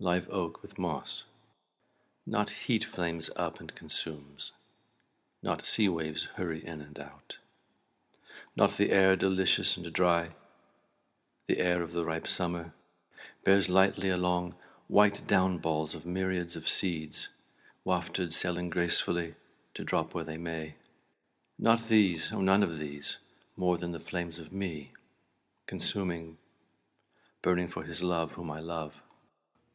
Live oak with moss. Not heat flames up and consumes, not sea waves hurry in and out, not the air delicious and dry, the air of the ripe summer, bears lightly along white down balls of myriads of seeds, wafted sailing gracefully to drop where they may. Not these, oh none of these, more than the flames of me, consuming, burning for his love whom I love.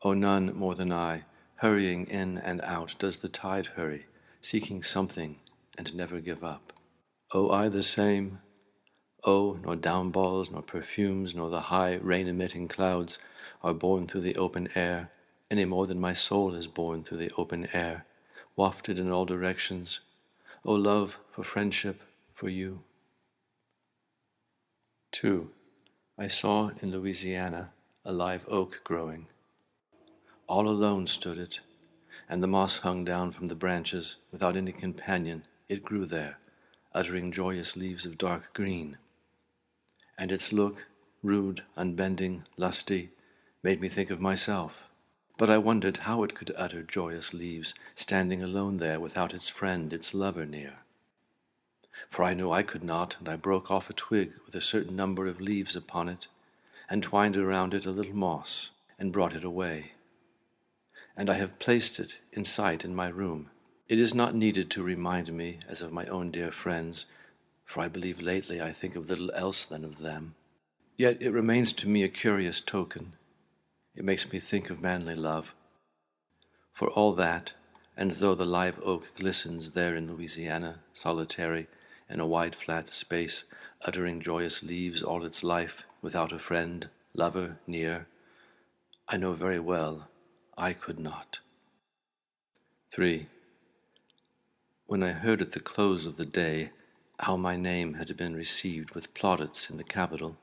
Oh, none more than I, hurrying in and out, does the tide hurry, seeking something and never give up. Oh, I the same? Oh, nor downballs, nor perfumes, nor the high rain-emitting clouds are borne through the open air, any more than my soul is borne through the open air, wafted in all directions. Oh, love, for friendship, for you. 2. I saw in Louisiana a live oak growing. All alone stood it, and the moss hung down from the branches without any companion. It grew there, uttering joyous leaves of dark green. And its look, rude, unbending, lusty, made me think of myself. But I wondered how it could utter joyous leaves, standing alone there without its friend, its lover near. For I knew I could not, and I broke off a twig with a certain number of leaves upon it, and twined around it a little moss, and brought it away. And I have placed it in sight in my room. It is not needed to remind me as of my own dear friends, for I believe lately I think of little else than of them. Yet it remains to me a curious token. It makes me think of manly love. For all that, and though the live oak glistens there in Louisiana, solitary, in a wide flat space, uttering joyous leaves all its life, without a friend, lover near, I know very well I could not. 3. When I heard at the close of the day how my name had been received with plaudits in the Capitol,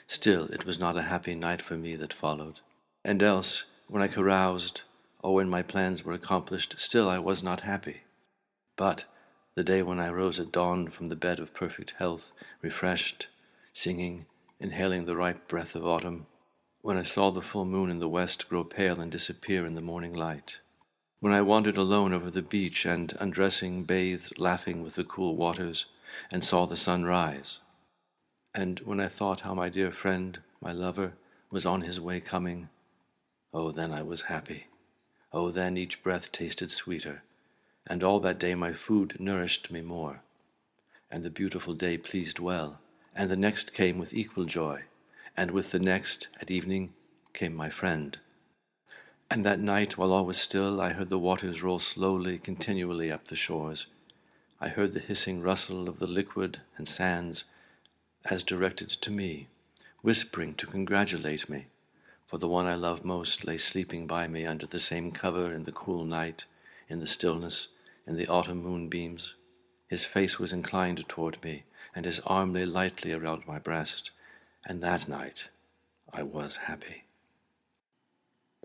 still it was not a happy night for me that followed. And else, when I caroused, or when my plans were accomplished, still I was not happy. But the day when I rose at dawn from the bed of perfect health, refreshed, singing, inhaling the ripe breath of autumn, when I saw the full moon in the west grow pale and disappear in the morning light, when I wandered alone over the beach and, undressing, bathed, laughing with the cool waters, and saw the sun rise, and when I thought how my dear friend, my lover, was on his way coming, oh, then I was happy. Oh, then each breath tasted sweeter, and all that day my food nourished me more, and the beautiful day pleased well, and the next came with equal joy, and with the next, at evening, came my friend. And that night, while all was still, I heard the waters roll slowly, continually up the shores. I heard the hissing rustle of the liquid and sands, as directed to me, whispering to congratulate me, for the one I love most lay sleeping by me under the same cover in the cool night, in the stillness, in the autumn moonbeams. His face was inclined toward me, and his arm lay lightly around my breast, and that night I was happy.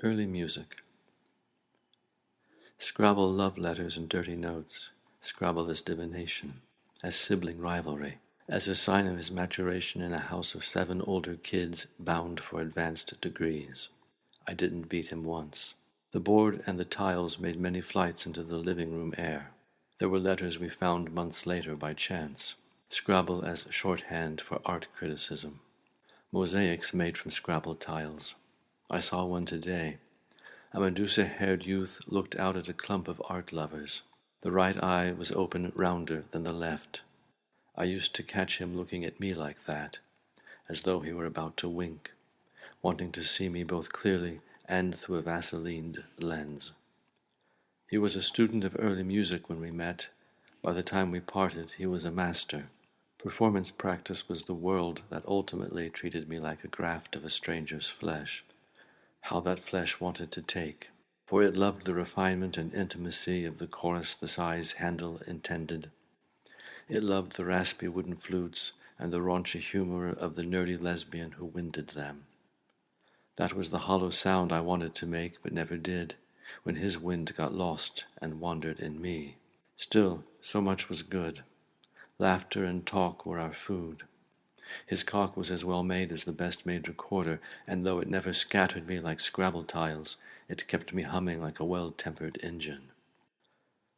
Early music. Scrabble love letters and dirty notes. Scrabble as divination, as sibling rivalry, as a sign of his maturation in a house of 7 older kids bound for advanced degrees. I didn't beat him once. The board and the tiles made many flights into the living room air. There were letters we found months later by chance. Scrabble as shorthand for art criticism. Mosaics made from Scrabble tiles. I saw one today. A Medusa-haired youth looked out at a clump of art lovers. The right eye was open rounder than the left. I used to catch him looking at me like that, as though he were about to wink, wanting to see me both clearly and through a vaselined lens. He was a student of early music when we met. By the time we parted, he was a master. Performance practice was the world that ultimately treated me like a graft of a stranger's flesh. How that flesh wanted to take, for it loved the refinement and intimacy of the chorus the size handle intended. It loved the raspy wooden flutes and the raunchy humor of the nerdy lesbian who winded them. That was the hollow sound I wanted to make but never did, when his wind got lost and wandered in me. Still, so much was good. Laughter and talk were our food. His cock was as well made as the best made recorder, and though it never scattered me like Scrabble tiles, it kept me humming like a well-tempered engine.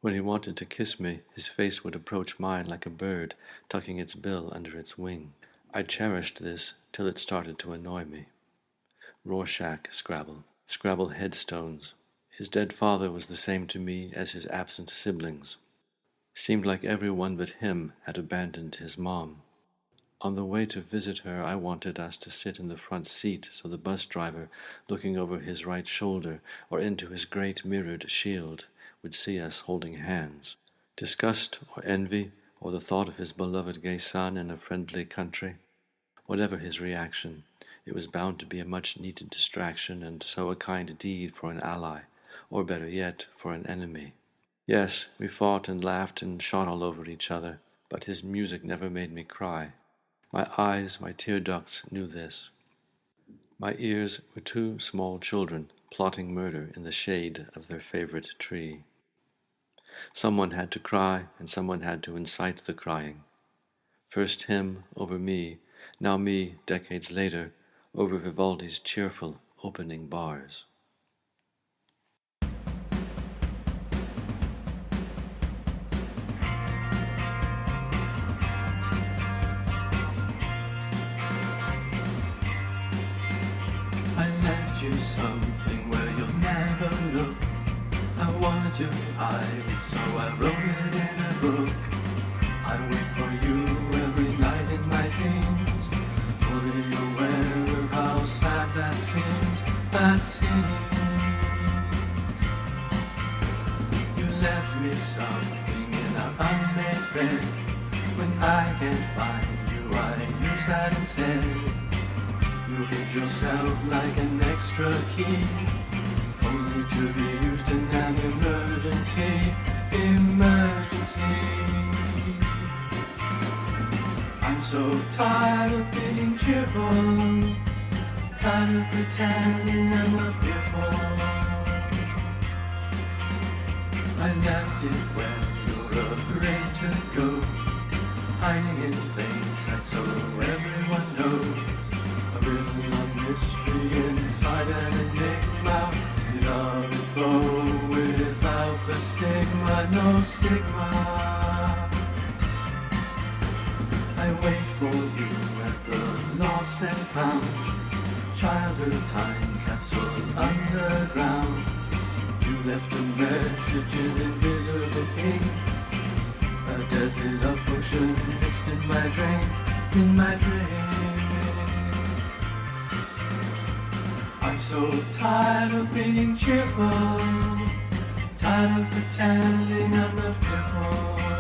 When he wanted to kiss me, his face would approach mine like a bird, tucking its bill under its wing. I cherished this till it started to annoy me. Rorschach Scrabble, Scrabble headstones. His dead father was the same to me as his absent siblings. Seemed like every one but him had abandoned his mom. On the way to visit her, I wanted us to sit in the front seat so the bus driver, looking over his right shoulder or into his great mirrored shield, would see us holding hands. Disgust or envy or the thought of his beloved gay son in a friendly country, whatever his reaction, it was bound to be a much-needed distraction and so a kind deed for an ally, or better yet, for an enemy. Yes, we fought and laughed and shot all over each other, but his music never made me cry. My eyes, my tear ducts knew this. My ears were two small children plotting murder in the shade of their favorite tree. Someone had to cry, and someone had to incite the crying. First him over me, now me, decades later, over Vivaldi's cheerful opening bars. I left you something where you'll never look. I wanted to hide it, so I wrote it in a book. I wait for you every night in my dreams, fully aware of how sad that seems, You left me something in our unmade bed. When I can't find you, I use that instead. You hid yourself like an extra key, only to be used in an emergency. I'm so tired of being cheerful, tired of pretending I'm not fearful. I left it where you're afraid to go, hiding in plain sight so everyone knows. A riddle of mystery inside an enigma, without it flow, without the stigma, no stigma. I wait for you at the lost and found childhood time capsule underground. You left a message in invisible ink, a deadly love potion mixed in my drink, I'm so tired of being cheerful, tired of pretending I'm not fearful.